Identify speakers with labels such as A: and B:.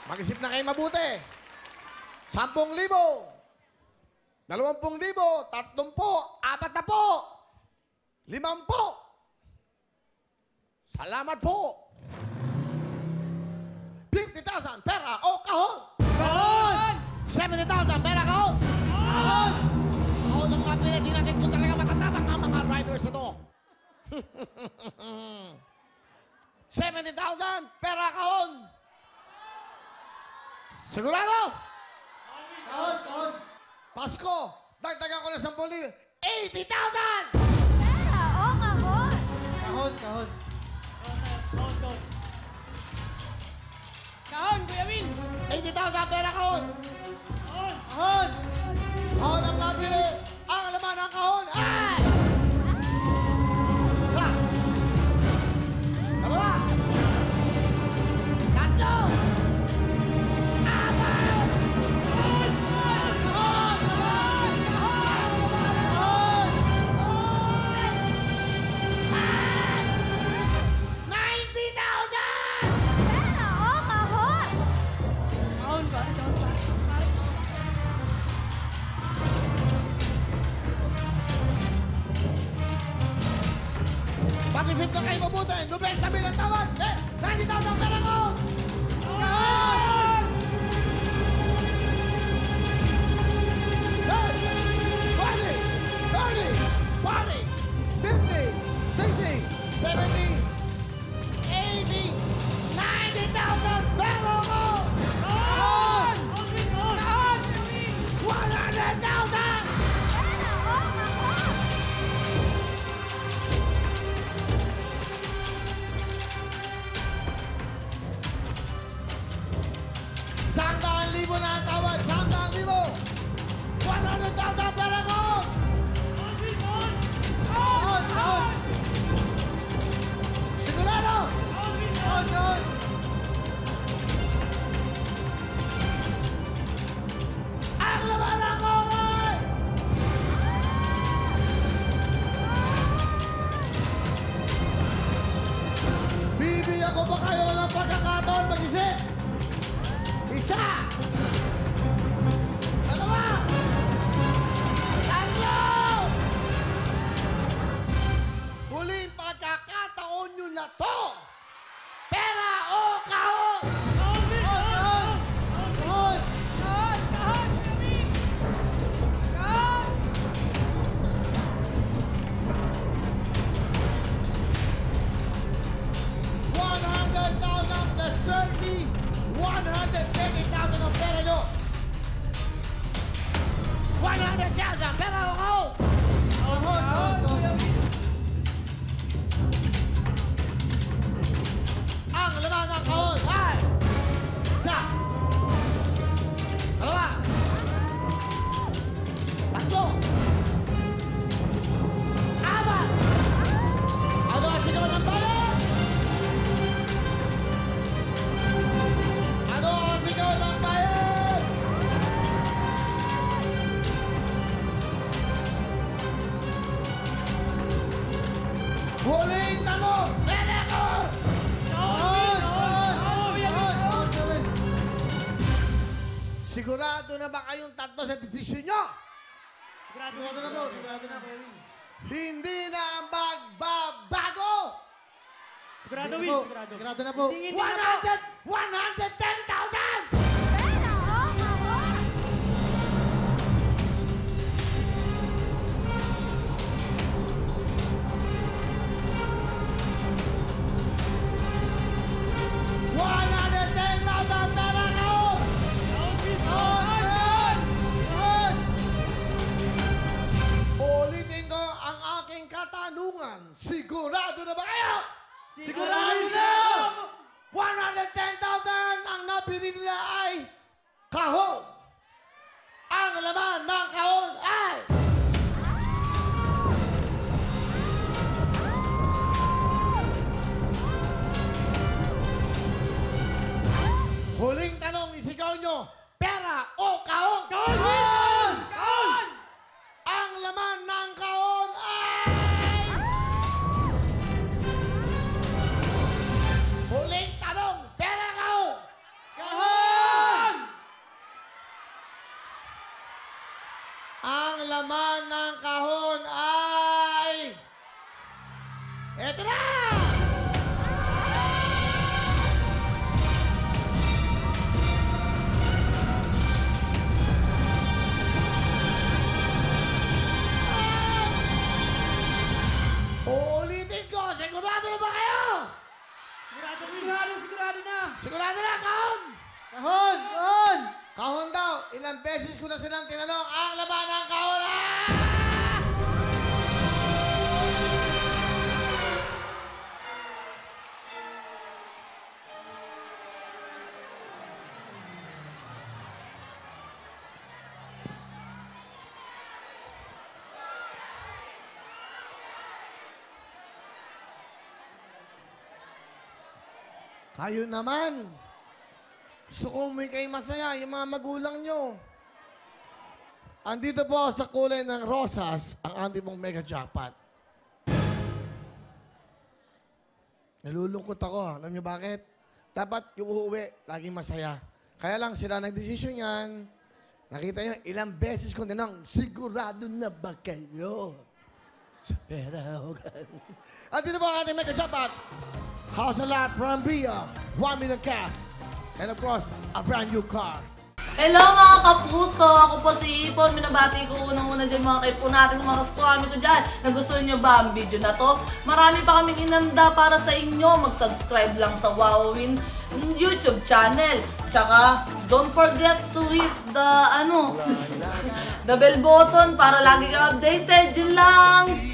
A: Mag-isip na kayo mabuti. 10,000, 20,000, 30,000, 40,000, 50,000. Salamat po. 50,000 pera o kahon.
B: Kahon!
A: 70,000 pera kahon.
B: Kahon!
A: Kahon ang kapila. Di natin kung talaga matatapang ang mga riders na to. 70,000 pera kahon. Sigurado?
B: Kahon! Kahon!
A: Pasko, dagdagan ko na 10,000. 80,000!
C: Pera o kahon?
B: Kahon! Kahon!
D: Kahon, Kuya Will!
A: 80,000 pera kahon.
B: Kahon!
A: Kahon ang nabili. Ang laman ng kahon ay... Isa. Dalawa. Tatlo. Apat.
C: Pera o kahon?
D: Kahon ba? Kahon ba?
A: Pag-isip na kayo mabuti. 90,000 ang tawad. 90,000 pera kahon.
B: Kahon!
A: 90,000 pera kahon.
B: Kahon!
A: 100,000.
C: Pera o kahon?
A: Sandaan libo na ang tawad. 100,000. 100,000 pera kahon.
B: Kahon! Kahon!
A: Sigurado.
B: Kahon! Kahon!
A: Ang laman ng kahon ay... Bibigyan ko ba kayo ng pagkakataon mag-isip? Isa! Dalawa! Tatlo! Huling pagkakataon nyo na to! Pera o kahon!
B: Kahon! Kahon!
D: Kahon! Kahon! Kuya Will! Kahon!
A: 100,000 plus 30, 130,000 ang pera nyo. 100,000 pera o kahon.
B: Kahon! Kahon!
D: Kuya Will!
A: Ang laman ng kahon ay isa, dalawa, tatlo, apat. Ano ang sigaw ng bayan? Ano ang sigaw ng bayan? Huling tanong, pera ko!
B: Kahon! Kahon! Kahon! Kahon! Kahon!
A: Sigurado na ba kayong tatlo sa desisyon nyo?
B: Sigurado na po! Sigurado na, Kuya Will.
A: Hindi na ang magbabago!
D: Sigurado,
B: Sigurado
D: Will!
B: po.
D: Sigurado!
B: Sigurado na po!
D: Tingin na po!
A: 110,000!
C: Pera o kahon?
A: Pera kahon!
B: Kahon! Kahon!
A: Ulitin ko ang aking katanungan. Sigurado na ba kayo?
B: Sigurado na!
A: 110,000 ang nabili nila ay kahon. Ang laman ng kahon ay... Huling tanong, isigaw nyo, pera o kahon?
B: Kahon!
D: Kahon!
A: Ang laman ng kahon ay... Huling tanong, pera kahon?
B: Kahon!
A: laman ng kahon ay... Eto na! Uulitin ko, sigurado na ba kayo?
B: Sigurado na.
A: Sigurado na, kahon!
B: Kahon! Kahon!
A: Kahon daw, ilang beses ko na silang tinanong ang laman ng kahon. Ah! Kayo naman. Gusto ko may kayo masaya, yung mga magulang nyo. Andito po sa kulay ng rosas, ang ating pong mega jackpot. Nalulungkot ako. Alam niyo bakit? Dapat yung uuwi, laging masaya. Kaya lang sila nagdesisyon yan. Nakita niyo, ilang beses ko tinanong, sigurado na ba kayo? Sa pera o andito po ang ating mega jackpot. House a lot from Bria, 1 million cash. And of course, a brand new car.
E: Hello mga kapuso! Ako po si Ipon. Minabati ko unang-una dyan mga kaipo natin, mga kaskwami ko dyan. Nagustuhan nyo ba ang video na to? Marami pa kaming inanda para sa inyo. Mag-subscribe lang sa Wowin YouTube channel. Tsaka, don't forget to hit the, the bell button para lagi kang updated. Yun lang!